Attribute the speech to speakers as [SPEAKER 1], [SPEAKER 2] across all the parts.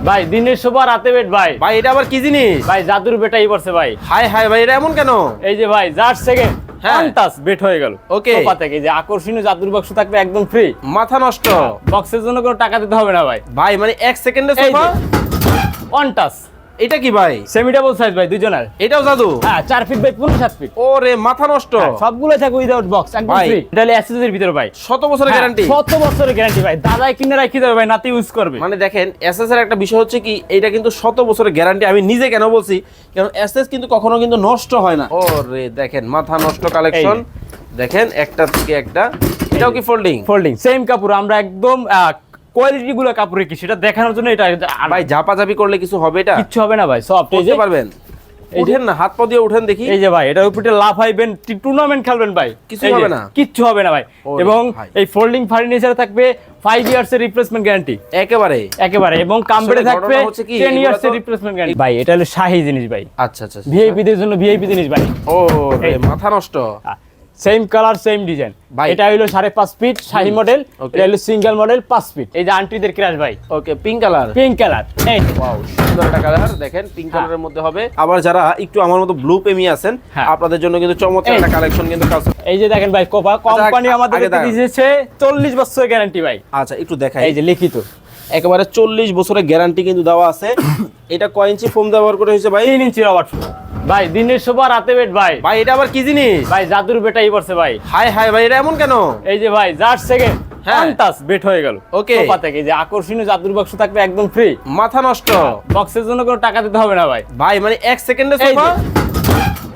[SPEAKER 1] ভাই দিনের শোভা রাতে বেট ভাই।
[SPEAKER 2] ভাই এটা আবার কি জিনিস?
[SPEAKER 1] ভাই জাদুর বেটাই পড়ছে ভাই।
[SPEAKER 2] হাই হাই ভাই, এটা এমন কেন?
[SPEAKER 1] এই যে ভাই জাস্ট সেকেন্ড
[SPEAKER 2] হ্যাঁ।
[SPEAKER 1] টাচ বেট হয়ে গেল।
[SPEAKER 2] ওকে।
[SPEAKER 1] সোফা থেকে যে আকর্ষণীয় জাদুর বাক্স থাকবে একদম ফ্রি।
[SPEAKER 2] মাথা নষ্ট।
[SPEAKER 1] বক্সের জন্য কোনো টাকা দিতে হবে না ভাই।
[SPEAKER 2] ভাই মানে 1 সেকেন্ডে
[SPEAKER 1] এই
[SPEAKER 2] সোফা।
[SPEAKER 1] On touch.
[SPEAKER 2] এটা কি ভাই?
[SPEAKER 1] সেমি ডাবল সাইজ ভাই দুজনের।
[SPEAKER 2] এটাও জাদু?
[SPEAKER 1] হ্যাঁ 4 ফিট বাই 7 ফিট।
[SPEAKER 2] ওরে মাথা নষ্ট।
[SPEAKER 1] সবগুলো থাকবে উইদাউট বক্স একদম
[SPEAKER 2] ভাই।
[SPEAKER 1] ফ্রি। এটা অ্যাক্সেসরির ভিতরে ভাই।
[SPEAKER 2] 100 বছরের গ্যারান্টি।
[SPEAKER 1] 100 বছরের গ্যারান্টি ভাই। দাদাই কিনে রাখি দেবে ভাই, নাতি ইউজ করবে।
[SPEAKER 2] মানে দেখেন এসএস এর একটা বিষয় হচ্ছে কি, এটা কিন্তু 100 বছরের গ্যারান্টি। আমি নিজে কেন বলছি, কারণ এসএস কিন্তু কখনো কিন্তু নষ্ট হয় না। ওরে দেখেন মাথা নষ্ট কালেকশন। দেখেন একটা থেকে একটা। এটাও কি ফোল্ডিং?
[SPEAKER 1] ফোল্ডিং সেম কাপড়। আমরা একদম কোয়ালিটি গুলো কাপড় কি সেটা দেখানোর জন্য এটা।
[SPEAKER 2] ভাই ঝাপাঝাপি করলে কিছু হবে? এটা
[SPEAKER 1] কিচ্ছু হবে না ভাই, সফট। এই যে
[SPEAKER 2] করতে পারবেন। উঠেন না, হাত পা দিয়ে উঠেন দেখি।
[SPEAKER 1] এই যে ভাই এটার উপরে লাফাইবেন, টুর্নামেন্ট খেলবেন ভাই,
[SPEAKER 2] কিছু
[SPEAKER 1] এই যে,
[SPEAKER 2] হবে না?
[SPEAKER 1] কিচ্ছু হবে না ভাই।
[SPEAKER 2] ওরে
[SPEAKER 1] এবং
[SPEAKER 2] ভাই।
[SPEAKER 1] এই ফোল্ডিং ফার্নিচারে থাকবে 5 ইয়ার্স এর রিপ্লেসমেন্ট গ্যারান্টি
[SPEAKER 2] একেবারে
[SPEAKER 1] একেবারে। এবং কামবেড়ে
[SPEAKER 2] আসলে
[SPEAKER 1] থাকবে
[SPEAKER 2] ঘটনা হচ্ছে কি,
[SPEAKER 1] 10 ইয়ার্স
[SPEAKER 2] এগুলো
[SPEAKER 1] এর
[SPEAKER 2] তো-
[SPEAKER 1] রিপ্লেসমেন্ট গ্যারান্টি ভাই। এটা হলো শাহী জিনিস ভাই।
[SPEAKER 2] আচ্ছা আচ্ছা।
[SPEAKER 1] ভিআইপি দের জন্য ভিআইপি জিনিস ভাই।
[SPEAKER 2] ও রে
[SPEAKER 1] এই।
[SPEAKER 2] মাথা নষ্ট।
[SPEAKER 1] সেম কালার সেম ডিজাইন
[SPEAKER 2] ভাই।
[SPEAKER 1] এটা হলো 5.5 ফিট শাহী মডেল।
[SPEAKER 2] Okay.
[SPEAKER 1] এটা হলো সিঙ্গেল মডেল 5 ফিট। এই যে আন্টিদের ক্রাশ ভাই,
[SPEAKER 2] ওকে, পিঙ্ক কালার।
[SPEAKER 1] Pink colour. এই
[SPEAKER 2] ওয়াও, সুন্দর একটা কালার। দেখেন পিঙ্ক কালারের মধ্যে হবে। আবার যারা একটু আমার মতো ব্লু প্রেমী আছেন,
[SPEAKER 1] হ্যাঁ।
[SPEAKER 2] আপনাদের জন্য কিন্তু চমৎকার
[SPEAKER 1] এই।
[SPEAKER 2] একটা কালেকশন কিন্তু কাজ।
[SPEAKER 1] এই যে দেখেন ভাই, কোম্পানি আমাদের
[SPEAKER 2] আগে দেখান।
[SPEAKER 1] দিয়েছে 40 বছরের গ্যারান্টি ভাই।
[SPEAKER 2] আচ্ছা একটু দেখাই।
[SPEAKER 1] এই যে লিখিত
[SPEAKER 2] একেবারে 40 বছরের গ্যারান্টি কিন্তু দেওয়া আছে। এটা কয় ইঞ্চি ফোম ব্যবহার করে হয়েছে ভাই?
[SPEAKER 1] 3 ইঞ্চি রবার ভাই। দিনের শোভা রাতে বেট ভাই।
[SPEAKER 2] ভাই এটা আবার কি জিনিস?
[SPEAKER 1] ভাই জাদুর বেটাই পড়ছে ভাই।
[SPEAKER 2] হাই হাই ভাই, এটা এমন কেন?
[SPEAKER 1] এই যে ভাই জাস্ট সেকেন্ড
[SPEAKER 2] হ্যাঁ।
[SPEAKER 1] টাচ বেট হয়ে গেল।
[SPEAKER 2] ওকে।
[SPEAKER 1] সোফা থেকে যে আকর্ষণীয় জাদুর বাক্স থাকবে একদম ফ্রি।
[SPEAKER 2] মাথা নষ্ট।
[SPEAKER 1] বক্সের জন্য কোনো টাকা দিতে হবে না ভাই।
[SPEAKER 2] ভাই মানে 1 সেকেন্ডে
[SPEAKER 1] এই
[SPEAKER 2] সোফা।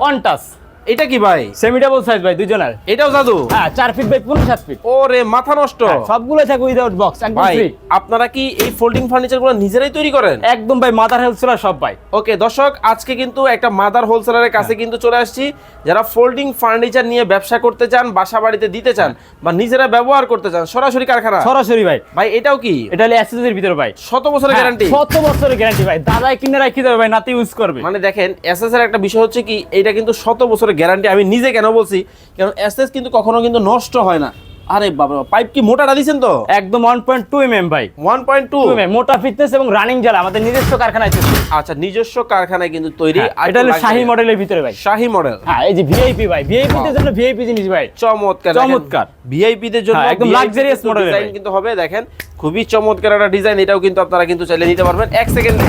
[SPEAKER 1] On touch.
[SPEAKER 2] এটা কি ভাই?
[SPEAKER 1] সেমি ডাবল সাইজ ভাই দুজনের।
[SPEAKER 2] এটাও জাদু?
[SPEAKER 1] হ্যাঁ 4 ফিট বাই 7 ফিট।
[SPEAKER 2] ওরে মাথা নষ্ট।
[SPEAKER 1] সবগুলো থাকবে উইদাউট বক্স একদম
[SPEAKER 2] ভাই
[SPEAKER 1] ফ্রি।
[SPEAKER 2] আপনারা কি এই ফোল্ডিং ফার্নিচারগুলো নিজেরাই তৈরি করেন?
[SPEAKER 1] একদম ভাই মাদার হেলসরা সব ভাই।
[SPEAKER 2] ওকে দর্শক, আজকে কিন্তু একটা মাদার হোলসেলারের কাছে কিন্তু চলে আসছি। যারা ফোল্ডিং ফার্নিচার নিয়ে ব্যবসা করতে চান, বাসা বাড়িতে দিতে চান, বা নিজেরা ব্যবহার করতে চান, সরাসরি কারখানা।
[SPEAKER 1] সরাসরি ভাই।
[SPEAKER 2] ভাই এটাও কি?
[SPEAKER 1] এটা হলো অ্যাক্সেসরির ভিতরে ভাই।
[SPEAKER 2] 100 বছরের গ্যারান্টি।
[SPEAKER 1] 100 বছরের গ্যারান্টি ভাই। দাদাই কিনে রাখি দেবে ভাই, নাতি ইউজ করবে।
[SPEAKER 2] মানে দেখেন এসএস এর একটা বিষয় হচ্ছে কি, এটা কিন্তু 100 বছরের গ্যারান্টি। আমি নিজে কেন বলছি, কারণ এসএস কিন্তু কখনো কিন্তু নষ্ট হয় না। আরে বাবা, পাইপ কি মোটাটা দিবেন তো?
[SPEAKER 1] একদম 1.2 mm ভাই।
[SPEAKER 2] 1.2
[SPEAKER 1] mm মোটা ফিটনেস এবং রানিং জালা আমাদের নিজস্ব কারখানায় তৈরি।
[SPEAKER 2] আচ্ছা, নিজস্ব কারখানায় কিন্তু তৈরি। আর
[SPEAKER 1] এটা হলো শাহী মডেলের ভিতরে ভাই।
[SPEAKER 2] শাহী মডেল।
[SPEAKER 1] হ্যাঁ এই যে ভিআইপি ভাই, ভিআইপি দের জন্য ভিআইপি জিনিস ভাই।
[SPEAKER 2] চমৎকার
[SPEAKER 1] চমৎকার।
[SPEAKER 2] ভিআইপি দের জন্য
[SPEAKER 1] হ্যাঁ, একদম
[SPEAKER 2] VIP
[SPEAKER 1] luxurious model এর
[SPEAKER 2] ডিজাইন
[SPEAKER 1] ভাই।
[SPEAKER 2] কিন্তু হবে। দেখেন খুবই চমৎকার একটা ডিজাইন। এটাও কিন্তু আপনারা কিন্তু চাইলে নিতে পারবেন 1 সেকেন্ডে।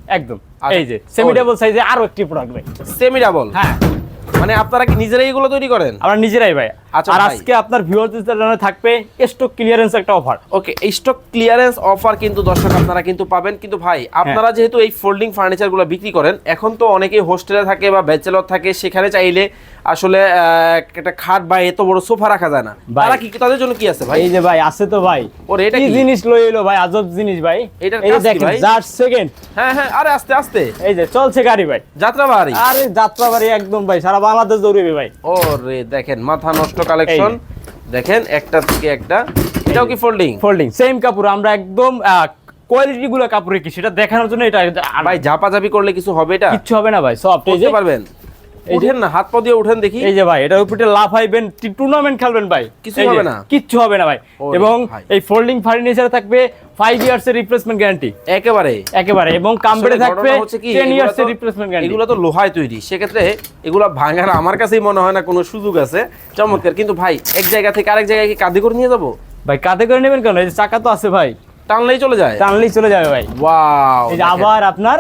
[SPEAKER 1] একদম।
[SPEAKER 2] আচ্ছা।
[SPEAKER 1] এই যে সেমি ডাবল সাইজে আরো একটি প্রোডাক্ট ভাই।
[SPEAKER 2] Semi double?
[SPEAKER 1] হ্যাঁ
[SPEAKER 2] মানে আপনারা কি নিজেরাই এগুলো তৈরি করেন?
[SPEAKER 1] আমরা নিজেরাই ভাই।
[SPEAKER 2] আচ্ছা
[SPEAKER 1] আর
[SPEAKER 2] ভাই।
[SPEAKER 1] আজকে আপনার ভিউয়ারদের জন্য থাকবে স্টক ক্লিয়ারেন্স একটা অফার।
[SPEAKER 2] ওকে, স্টক ক্লিয়ারেন্স অফার কিন্তু দর্শক আপনারা কিন্তু পাবেন। কিন্তু ভাই আপনারা যেহেতু এই ফোল্ডিং ফার্নিচারগুলো বিক্রি করেন, এখন তো অনেকেই হোস্টেলে থাকে বা ব্যাচেলর থাকে, সেখানে চাইলে আসলে একটা খাট বা এত বড় সোফা রাখা যায় না।
[SPEAKER 1] ভাই।
[SPEAKER 2] তারা কি, তাদের জন্য কি আছে ভাই?
[SPEAKER 1] এই যে ভাই আছে তো ভাই।
[SPEAKER 2] ওরে এটা
[SPEAKER 1] কি
[SPEAKER 2] কি?
[SPEAKER 1] জিনিস লই এলো ভাই, আজব জিনিস ভাই।
[SPEAKER 2] এটার
[SPEAKER 1] এই যে
[SPEAKER 2] কাজ কি
[SPEAKER 1] দেখেন
[SPEAKER 2] ভাই?
[SPEAKER 1] Just second.
[SPEAKER 2] হ্যাঁ হ্যাঁ, আরে আস্তে আস্তে।
[SPEAKER 1] এই যে চলছে গাড়ি ভাই।
[SPEAKER 2] যাত্রা বাড়ি।
[SPEAKER 1] আরে যাত্রাবাড়ি একদম ভাই, সারা বাংলাদেশ দৌড়বে ভাই।
[SPEAKER 2] ওরে দেখেন মাথা নষ্ট কালেকশন। দেখেন একটা থেকে একটা। এটাও কি ফোল্ডিং?
[SPEAKER 1] ফোল্ডিং সেম কাপড়। আমরা একদম কোয়ালিটি গুলো কাপড় কি সেটা দেখানোর জন্য এটা।
[SPEAKER 2] ভাই ঝাপাঝাপি করলে কিছু হবে? এটা
[SPEAKER 1] কিচ্ছু হবে না ভাই, সফট। এই যে
[SPEAKER 2] করতে পারবেন। উঠেন না, হাত পা দিয়ে উঠেন দেখি।
[SPEAKER 1] এই যে ভাই এটার উপরে লাফাইবেন, টুর্নামেন্ট খেলবেন ভাই,
[SPEAKER 2] কিছু
[SPEAKER 1] এই যে,
[SPEAKER 2] হবে না?
[SPEAKER 1] কিচ্ছু হবে না ভাই।
[SPEAKER 2] ওরে
[SPEAKER 1] এবং
[SPEAKER 2] ভাই।
[SPEAKER 1] এই ফোল্ডিং ফার্নিচারে থাকবে 5 ইয়ার্স এর রিপ্লেসমেন্ট গ্যারান্টি
[SPEAKER 2] একেবারে
[SPEAKER 1] একেবারে। এবং কামবেড়ে
[SPEAKER 2] আসলে
[SPEAKER 1] থাকবে
[SPEAKER 2] ঘটনা হচ্ছে কি,
[SPEAKER 1] 10 ইয়ার্স এর
[SPEAKER 2] এগুলো তো-
[SPEAKER 1] রিপ্লেসমেন্ট গ্যারান্টি।
[SPEAKER 2] এগুলো তো লোহায় তৈরি, সেক্ষেত্রে এগুলো ভাঙার আমার কাছেই মনে হয় না কোনো সুযোগ আছে। চমৎকার। কিন্তু ভাই এক জায়গা থেকে আরেক জায়গায় কি কাঁধে করে নিয়ে যাবো?
[SPEAKER 1] ভাই কাঁধে করে নেবেন কেন? এই যে চাকা তো আছে ভাই,
[SPEAKER 2] টানলেই চলে যায়।
[SPEAKER 1] টানলেই চলে যাবে ভাই।
[SPEAKER 2] ওয়াও,
[SPEAKER 1] এই যে আবার আপনার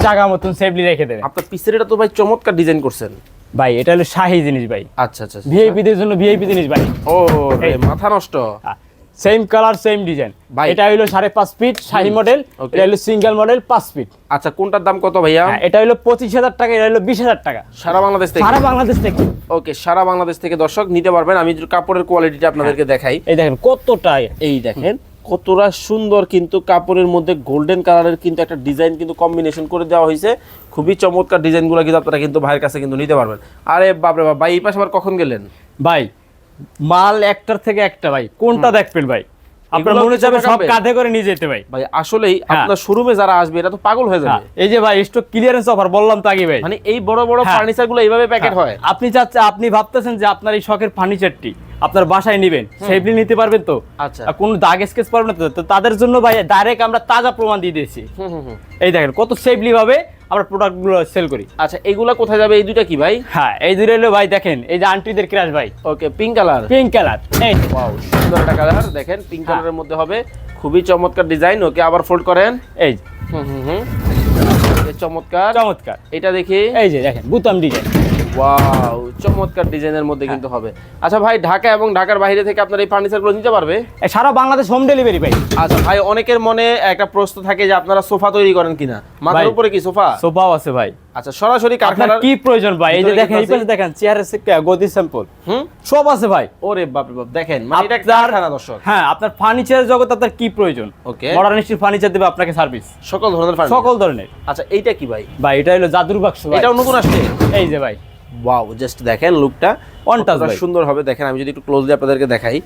[SPEAKER 1] জায়গা মতন সেফলি রেখে দেবে।
[SPEAKER 2] আপনার পিসের এটা তো ভাই চমৎকার ডিজাইন করছেন
[SPEAKER 1] ভাই এটা হলো শাহী জিনিস ভাই।
[SPEAKER 2] আচ্ছা আচ্ছা।
[SPEAKER 1] ভিআইপি দের জন্য ভিআইপি জিনিস ভাই।
[SPEAKER 2] ও রে,
[SPEAKER 1] এই।
[SPEAKER 2] মাথা নষ্ট।
[SPEAKER 1] সেম কালার সেম ডিজাইন
[SPEAKER 2] ভাই।
[SPEAKER 1] এটা হলো 5.5 ফিট শাহী মডেল।
[SPEAKER 2] Okay.
[SPEAKER 1] এটা হলো সিঙ্গেল মডেল 5 ফিট।
[SPEAKER 2] আচ্ছা, কোনটার দাম কত ভাইয়া?
[SPEAKER 1] এটা হলো 25,000 টাকা, এটা হলো 20,000 টাকা।
[SPEAKER 2] সারা বাংলাদেশ থেকে?
[SPEAKER 1] সারা বাংলাদেশ থেকে।
[SPEAKER 2] ওকে, সারা বাংলাদেশ থেকে দর্শক নিতে পারবেন। আমি যদি কাপড়ের কোয়ালিটিটা আপনাদেরকে দেখাই।
[SPEAKER 1] এই দেখেন কতটা।
[SPEAKER 2] এই দেখেন কতটা সুন্দর, কিন্তু কাপড়ের মধ্যে গোল্ডেন কালারের কিন্তু একটা ডিজাইন কিন্তু কম্বিনেশন করে দেওয়া হয়েছে। খুবই চমৎকার ডিজাইনগুলো কিন্তু আপনারা কিন্তু ভাইয়ের কাছে কিন্তু নিতে পারবেন। আরে বাপরে বাপ, ভাই এই পাশে আবার কখন গেলেন?
[SPEAKER 1] ভাই মাল একটার থেকে একটা ভাই, কোনটা দেখবেন ভাই? আপনার
[SPEAKER 2] এগুলো
[SPEAKER 1] মনে চাবে
[SPEAKER 2] ছোট
[SPEAKER 1] সব
[SPEAKER 2] কাপে?
[SPEAKER 1] কাঁধে করে নিয়ে যেতে ভাই।
[SPEAKER 2] ভাই আসলেই
[SPEAKER 1] হ্যাঁ।
[SPEAKER 2] আপনার শোরুমে যারা আসবে এটা তো পাগল হয়ে
[SPEAKER 1] হ্যাঁ,
[SPEAKER 2] যাবে।
[SPEAKER 1] এই যে ভাই স্টক ক্লিয়ারেন্স অফার বললাম তো আগে ভাই।
[SPEAKER 2] মানে এই বড় বড়
[SPEAKER 1] হ্যাঁ।
[SPEAKER 2] ফার্নিচার গুলো এইভাবে প্যাকেট হয়?
[SPEAKER 1] আপনি ভাবতেছেন যে আপনার এই শখের ফার্নিচারটি আপনার বাসায় নেবেন, সেফলি নিতে পারবেন তো?
[SPEAKER 2] আচ্ছা।
[SPEAKER 1] আর কোনো দাগ স্কেচ পারবেন না তো? তো তাদের জন্য ভাই ডাইরেক্ট আমরা তাজা প্রমাণ দিয়ে দিয়েছি। এই দেখেন কত সেফলি ভাবে আমরা প্রোডাক্টগুলো সেল করি।
[SPEAKER 2] আচ্ছা, এগুলা কোথায় যাবে? এই দুইটা কি ভাই?
[SPEAKER 1] হ্যাঁ, এই দুটো হলো ভাই, দেখেন এই যে আন্টিদের ক্রাশ ভাই,
[SPEAKER 2] ওকে, পিঙ্ক কালার।
[SPEAKER 1] Pink colour. এই
[SPEAKER 2] ওয়াও, সুন্দর একটা কালার, দেখেন পিঙ্ক
[SPEAKER 1] হ্যাঁ।
[SPEAKER 2] কালারের মধ্যে হবে, খুবই চমৎকার ডিজাইন। ওকে, আবার ফোল্ড করেন।
[SPEAKER 1] এই
[SPEAKER 2] এই চমৎকার।
[SPEAKER 1] চমৎকার।
[SPEAKER 2] এটা দেখি।
[SPEAKER 1] এই যে দেখেন বুতাম ডিজাইন।
[SPEAKER 2] ওয়াও, চমৎকার ডিজাইনের মধ্যে কিন্তু হবে। আচ্ছা ভাই, ঢাকা এবং ঢাকার বাইরে থেকে আপনার এই ফার্নিচারগুলো নিতে পারবে?
[SPEAKER 1] সারা বাংলাদেশ হোম ডেলিভারি ভাই।
[SPEAKER 2] আচ্ছা ভাই, অনেকের মনে একটা প্রশ্ন থাকে যে আপনারা সোফা তৈরি করেন কিনা, মাথার
[SPEAKER 1] ভাই,
[SPEAKER 2] উপরে কি সোফা?
[SPEAKER 1] সোফাও আছে ভাই।
[SPEAKER 2] আচ্ছা, সরাসরি
[SPEAKER 1] আপনার
[SPEAKER 2] কারখানার
[SPEAKER 1] কি প্রয়োজন ভাই? এই যে
[SPEAKER 2] ভিতরে
[SPEAKER 1] দেখেন, এই
[SPEAKER 2] কিন্তু
[SPEAKER 1] পাশে দেখেন চেয়ারের গদি স্যাম্পল সব আছে ভাই।
[SPEAKER 2] ওরে বাপ রে বাপ, দেখেন মানে এটা
[SPEAKER 1] আপনার
[SPEAKER 2] কারখানা দর্শক।
[SPEAKER 1] হ্যাঁ, আপনার ফার্নিচার জগতে আপনার কি প্রয়োজন?
[SPEAKER 2] ওকে।
[SPEAKER 1] মডার্ন স্টিল ফার্নিচার দেবে আপনাকে সার্ভিস,
[SPEAKER 2] সকল ধরনের ফার্নিচার।
[SPEAKER 1] সকল ধরনের।
[SPEAKER 2] আচ্ছা, এইটা কি ভাই?
[SPEAKER 1] ভাই এটা হলো জাদুর বাক্স ভাই।
[SPEAKER 2] এটাও নতুন আসছে?
[SPEAKER 1] এই যে ভাই,
[SPEAKER 2] ওয়াও, জাস্ট দেখেন লুকটা
[SPEAKER 1] One touch
[SPEAKER 2] কতটা
[SPEAKER 1] ভাই।
[SPEAKER 2] সুন্দর হবে। দেখেন আমি যদি একটু ক্লোজলি আপনাদেরকে দেখাই,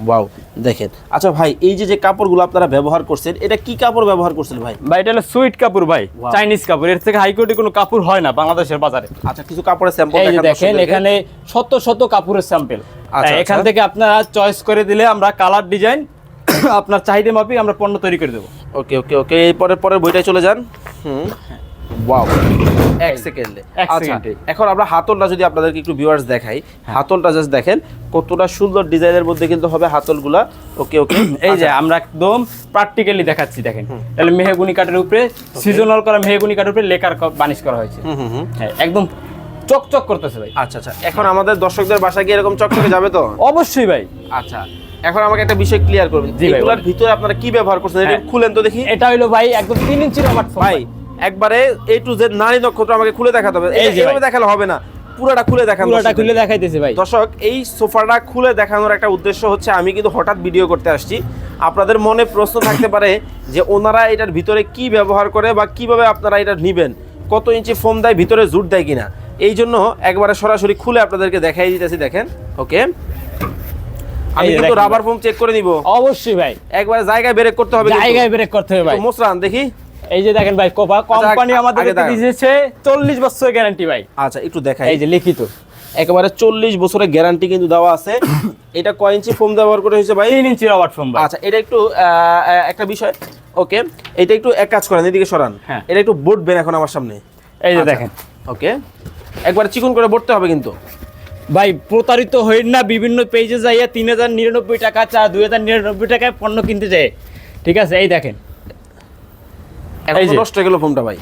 [SPEAKER 2] ওয়াও দেখেন। আচ্ছা ভাই, এই যে কাপড়গুলো আপনারা ব্যবহার করছেন, এটা কি কাপড় ব্যবহার করছেন ভাই?
[SPEAKER 1] ভাই এটা হলো সুইট কাপড় ভাই,
[SPEAKER 2] Wow.
[SPEAKER 1] চাইনিজ কাপড়। এর থেকে হাই কোয়ালিটি কোনো কাপড় হয় না বাংলাদেশের বাজারে।
[SPEAKER 2] আচ্ছা, কিছু কাপড়ের স্যাম্পল
[SPEAKER 1] এই যে
[SPEAKER 2] দেখান
[SPEAKER 1] দেখেন,
[SPEAKER 2] দর্শকদেরকে।
[SPEAKER 1] এখানে শত শত কাপড়ের স্যাম্পল।
[SPEAKER 2] আচ্ছা,
[SPEAKER 1] এখান
[SPEAKER 2] আচ্ছা।
[SPEAKER 1] থেকে আপনারা চয়েস করে দিলে আমরা কালার ডিজাইন আপনার চাহিদা মাফিক আমরা পণ্য তৈরি করে দেবো।
[SPEAKER 2] ওকে ওকে ওকে, এই পরের বইটায় চলে যান। ওয়াও, এক সেকেন্ডে।
[SPEAKER 1] এক
[SPEAKER 2] আচ্ছা,
[SPEAKER 1] সেকেন্ডে।
[SPEAKER 2] এখন আমরা হাতলটা যদি আপনাদেরকে একটু ভিউয়ার্স দেখাই, হাতলটা জাস্ট দেখেন কতটা সুন্দর ডিজাইনের মধ্যে কিন্তু হবে হাতলগুলা। ওকে ওকে,
[SPEAKER 1] এই যে আমরা একদম প্র্যাকটিক্যালি দেখাচ্ছি, দেখেন তাহলে মেহগুনি কাঠের উপরে সিজনাল করা মেহগুনি কাঠের উপরে লেকার বানিশ করা হয়েছে। হ্যাঁ, একদম চকচক করতেছে ভাই।
[SPEAKER 2] আচ্ছা আচ্ছা, এখন আমাদের দর্শকদের বাসায় গিয়ে এরকম চকচকে যাবে তো?
[SPEAKER 1] অবশ্যই ভাই।
[SPEAKER 2] আচ্ছা, এখন আমাকে একটা বিষয় ক্লিয়ার করবেন,
[SPEAKER 1] জি ভাই,
[SPEAKER 2] এগুলোর
[SPEAKER 1] বলেন।
[SPEAKER 2] ভিতরে আপনারা কি ব্যবহার করছেন? এটা
[SPEAKER 1] হ্যাঁ।
[SPEAKER 2] খুলেন তো দেখি।
[SPEAKER 1] এটা হইলো ভাই একদম 3 ইঞ্চির রবার ফোম
[SPEAKER 2] ভাই একবারে A to Z নারী নক্ষত্র আমাকে খুলে দেখাতে হবে।
[SPEAKER 1] এই যে
[SPEAKER 2] এইভাবে
[SPEAKER 1] ভাই।
[SPEAKER 2] দেখালে হবে না, পুরোটা খুলে দেখান।
[SPEAKER 1] পুরোটা
[SPEAKER 2] দর্শকদের।
[SPEAKER 1] খুলে দেখাইতেছে ভাই।
[SPEAKER 2] দর্শক, এই সোফাটা খুলে দেখানোর একটা উদ্দেশ্য হচ্ছে, আমি কিন্তু হঠাৎ ভিডিও করতে আসছি। আপনাদের মনে প্রশ্ন থাকতে পারে যে ওনারা এটার ভিতরে কি ব্যবহার করে বা কিভাবে আপনারা এটা নেবেন, কত ইঞ্চি ফোম দেয়, ভিতরে জুট দেয় কিনা। এই জন্য একবারে সরাসরি খুলে আপনাদেরকে দেখাই দিতেছি। দেখেন, ওকে, আমি
[SPEAKER 1] এই যে
[SPEAKER 2] কিন্তু
[SPEAKER 1] দেখেন
[SPEAKER 2] রাবার
[SPEAKER 1] ভাই।
[SPEAKER 2] ফোম চেক করে নিব।
[SPEAKER 1] অবশ্যই ভাই,
[SPEAKER 2] একবারে জায়গায় ব্রেক করতে হবে,
[SPEAKER 1] জায়গায় ব্রেক করতে হবে ভাই।
[SPEAKER 2] মোসরান দেখি।
[SPEAKER 1] এই যে দেখেন ভাই, কোম্পানি আমাদের
[SPEAKER 2] আগে দেখান।
[SPEAKER 1] দিয়েছে 40 বছরের গ্যারান্টি ভাই।
[SPEAKER 2] আচ্ছা, একটু দেখাই।
[SPEAKER 1] এই যে লিখিত
[SPEAKER 2] একেবারে 40 বছরের গ্যারান্টি কিন্তু দেওয়া আছে। এটা কয় ইঞ্চি ফোম ব্যবহার করে হয়েছে ভাই?
[SPEAKER 1] 3 ইঞ্চি রবার ফোম ভাই।
[SPEAKER 2] আচ্ছা, এটা একটু একটা বিষয়। ওকে, এটা একটু এক কাজ করেন, এদিকে সরান।
[SPEAKER 1] হ্যাঁ।
[SPEAKER 2] এটা একটু বটবেন এখন আমার সামনে।
[SPEAKER 1] এই যে
[SPEAKER 2] আচ্ছা,
[SPEAKER 1] দেখেন
[SPEAKER 2] ওকে, একবার চিকন করে বটতে হবে কিন্তু।
[SPEAKER 1] ভাই, প্রতারিত হইন না বিভিন্ন পেজে যাইয়া 3099 টাকা 2099 টাকায় পণ্য কিনতে যায়। ঠিক আছে, এই দেখেন
[SPEAKER 2] এখন
[SPEAKER 1] এই
[SPEAKER 2] তো
[SPEAKER 1] যে।
[SPEAKER 2] নষ্ট হয়ে গেল ফোমটা ভাই।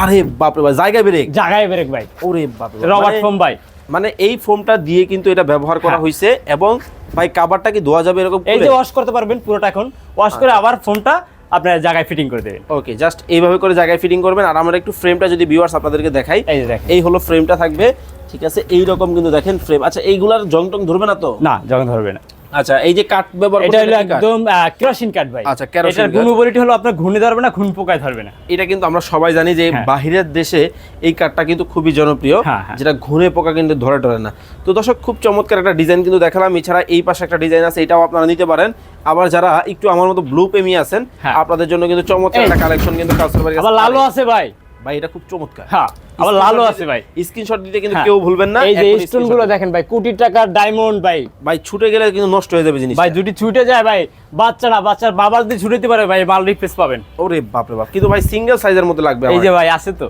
[SPEAKER 2] আরে বাপরে ভাই, জায়গায় ব্রেক।
[SPEAKER 1] জায়গায় ব্রেক ভাই,
[SPEAKER 2] ওরে বাপরে,
[SPEAKER 1] রবার ফোম ভাই।
[SPEAKER 2] মানে এই ফোমটা দিয়ে কিন্তু এটা ব্যবহার করা
[SPEAKER 1] হ্যাঁ।
[SPEAKER 2] হয়েছে। এবং ভাই কাভারটা কি ধোয়া যাবে এরকম?
[SPEAKER 1] এই যে ওয়াশ করতে পারবেন পুরোটা, এখন ওয়াশ করে আবার ফোনটা আপনার জায়গায় ফিটিং করে দেবেন।
[SPEAKER 2] ওকে, জাস্ট এইভাবে করে জায়গায় ফিটিং করবেন। আর আমরা একটু ফ্রেমটা যদি ভিউয়ার্স আপনাদেরকে দেখাই,
[SPEAKER 1] এই যে দেখেন,
[SPEAKER 2] এই হলো ফ্রেমটা থাকবে। ঠিক আছে, এই রকম কিন্তু দেখেন ফ্রেম। আচ্ছা, এইগুলার জং টং ধরবে না তো?
[SPEAKER 1] না, যখন ধরবে না।
[SPEAKER 2] আচ্ছা, এই যে কাঠ ব্যবহার
[SPEAKER 1] এটা
[SPEAKER 2] করছেন,
[SPEAKER 1] হলো
[SPEAKER 2] এটা কি কাঠ?
[SPEAKER 1] একদম কেরোসিন কাঠ ভাই।
[SPEAKER 2] আচ্ছা, কেরোসিন
[SPEAKER 1] এটার
[SPEAKER 2] কাঠ।
[SPEAKER 1] গুণবলিটি হলো আপনার ঘুণে ধরবে না, ঘুণ পোকায় ধরবে না।
[SPEAKER 2] এটা কিন্তু আমরা সবাই জানি যে
[SPEAKER 1] হ্যাঁ।
[SPEAKER 2] বাহিরের দেশে এই কাঠটা কিন্তু খুবই জনপ্রিয়,
[SPEAKER 1] হ্যাঁ, হ্যাঁ।
[SPEAKER 2] যেটা ঘুরে পোকা কিন্তু ধরে টরে না। তো দর্শক, খুব চমৎকার একটা ডিজাইন কিন্তু দেখালাম। এছাড়া এই পাশে একটা ডিজাইন আছে, এটাও আপনারা নিতে পারেন। আবার যারা একটু আমার মতো ব্লু প্রেমী আছেন,
[SPEAKER 1] হ্যাঁ।
[SPEAKER 2] আপনাদের জন্য কিন্তু চমৎকার
[SPEAKER 1] এই।
[SPEAKER 2] একটা কালেকশন কিন্তু কাউসার ভাইয়ের কাছে
[SPEAKER 1] আবার লালও আছে ভাই।
[SPEAKER 2] ভাই, এটা খুব চমৎকার।
[SPEAKER 1] হ্যাঁ, আবার লালও আছে ভাই।
[SPEAKER 2] স্ক্রিনশট দিতে কিন্তু
[SPEAKER 1] হ্যাঁ।
[SPEAKER 2] কেউ ভুলবেন না।
[SPEAKER 1] এই যে
[SPEAKER 2] এখন
[SPEAKER 1] স্টোন
[SPEAKER 2] screenshot
[SPEAKER 1] গুলো
[SPEAKER 2] দিন।
[SPEAKER 1] দেখেন ভাই, কোটি টাকার ডায়মন্ড ভাই।
[SPEAKER 2] ভাই ছুটে গেলে কিন্তু নষ্ট হয়ে যাবে জিনিস।
[SPEAKER 1] ভাই যদি ছুটে যায় ভাই, বাচ্চার বাবা যদি ছুটেতে পারে ভাই, মাল রিপ্লেস পাবেন।
[SPEAKER 2] ওরে বাপরে বাপ, কিন্তু ভাই সিঙ্গেল সাইজের মধ্যে লাগবে
[SPEAKER 1] এই যে ভাই আছে তো,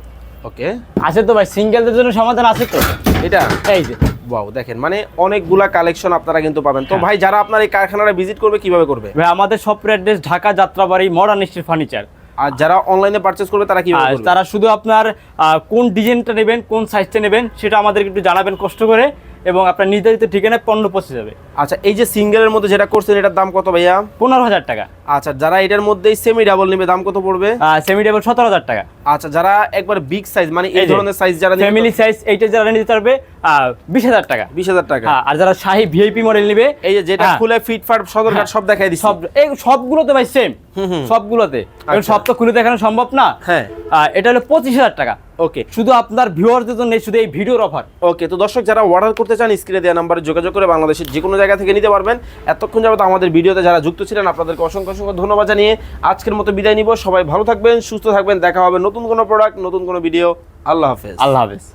[SPEAKER 2] ওকে,
[SPEAKER 1] আছে তো ভাই, সিঙ্গেলদের জন্য সমাধান আছে তো।
[SPEAKER 2] এটা
[SPEAKER 1] এই যে
[SPEAKER 2] ওয়াও, দেখেন মানে অনেকগুলা কালেকশন আপনারা কিন্তু পাবেন। তো
[SPEAKER 1] হ্যাঁ।
[SPEAKER 2] ভাই, যারা আপনার এই কারখানাটা ভিজিট করবে কিভাবে করবে?
[SPEAKER 1] ভাই, আমাদের শপের address Dhaka Jatrabari modern steel furniture.
[SPEAKER 2] আর যারা অনলাইনে পারচেজ করবে তারা কিভাবে
[SPEAKER 1] আর
[SPEAKER 2] করবে?
[SPEAKER 1] তারা শুধু আপনার কোন ডিজাইনটা নেবেন, কোন সাইজটা নেবেন, সেটা আমাদেরকে একটু জানাবেন কষ্ট করে, এবং আপনার নির্ধারিত ঠিকানায় পণ্য পৌঁছে যাবে।
[SPEAKER 2] আচ্ছা, এই যে সিঙ্গেলের মধ্যে যেটা করছেন, এটার দাম কত ভাইয়া?
[SPEAKER 1] 15,000 টাকা।
[SPEAKER 2] আচ্ছা, যারা এটার মধ্যেই সেমি ডাবল নেবে দাম কত পড়বে?
[SPEAKER 1] সেমি টেবল 17,000 টাকা।
[SPEAKER 2] আচ্ছা, যারা একবার বিগ সাইজ মানে এই
[SPEAKER 1] এই যে,
[SPEAKER 2] ধরনের সাইজ যারা
[SPEAKER 1] ফ্যামিলি সাইজ এইটা যারা নিতে পারবে 20,000 টাকা।
[SPEAKER 2] 20,000 টাকা।
[SPEAKER 1] হ্যাঁ, আর যারা শাহী ভিআইপি মডেল নিবে
[SPEAKER 2] এই যে যেটা
[SPEAKER 1] হ্যাঁ।
[SPEAKER 2] খুলে ফিটফাট সদরঘাট সব দেখাই দিছি।
[SPEAKER 1] সব এই সবগুলোতে ভাই সেম, সবগুলোতে এখন
[SPEAKER 2] আচ্ছা।
[SPEAKER 1] সব তো খুলে দেখানো সম্ভব না।
[SPEAKER 2] হ্যাঁ।
[SPEAKER 1] এটা হলো 25,000 টাকা,
[SPEAKER 2] ওকে
[SPEAKER 1] শুধু আপনার ভিউয়ারদের জন্য, শুধু এই ভিডিওর অফার।
[SPEAKER 2] ওকে, তো দর্শক যারা অর্ডার করতে চান স্ক্রিনে দেওয়া নাম্বারে যোগাযোগ করে বাংলাদেশের যে কোনো জায়গা থেকে নিতে পারবেন। এতক্ষণ যাবত আমাদের ভিডিওতে যারা যুক্ত ছিলেন আপনাদেরকে অসংখ্য অসংখ্য ধন্যবাদ জানিয়ে আজকের মতো বিদায় নিব। সবাই ভালো থাকবেন, সুস্থ থাকবেন, দেখা হবে নতুন কোনো প্রোডাক্ট, নতুন কোনো ভিডিও। আল্লাহ হাফেজ।
[SPEAKER 1] আল্লাহ হাফেজ।